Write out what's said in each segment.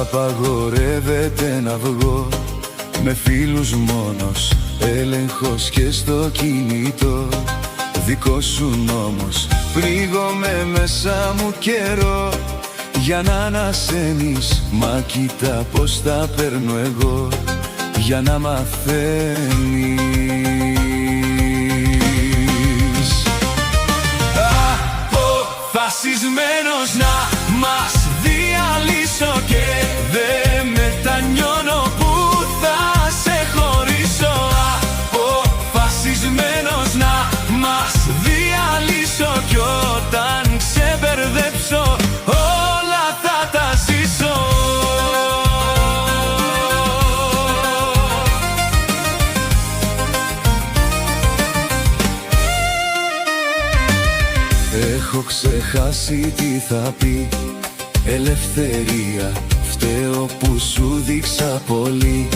Απαγορεύεται να βγω με φίλους μόνος, έλεγχος και στο κινητό. Δικό σου νόμος, πλήγομαι μέσα μου καιρό για να ανασένεις, μα κοίτα πως τα παίρνω εγώ για να μαθαίνεις. Αποφασισμένος να μας διαλύσω και δεν μετανιώνω που θα σε χωρίσω. Αποφασισμένος να μας διαλύσω κι όταν ξεμπερδέψω όλα θα τα ζήσω. Έχω ξεχάσει τι θα πει ελευθερία. Φταίω που σου δείξα πολύ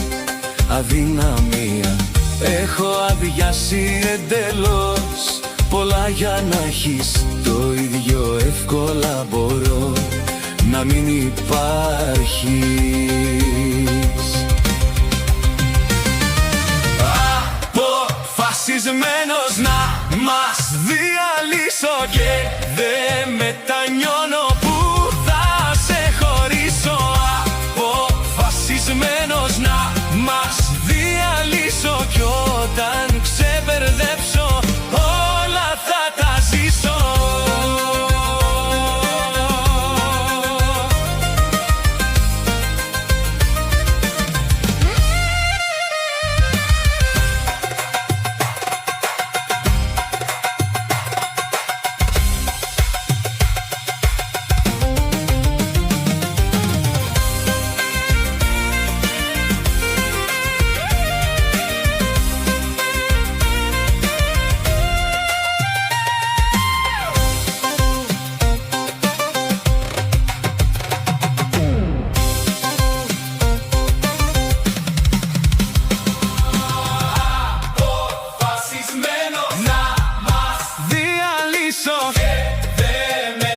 αδυναμία. Έχω αδειάσει εντελώς πολλά για να έχεις το ίδιο εύκολα μπορώ να μην υπάρχεις. Αποφασισμένος να μας διαλύσω και δεν μετανιώνω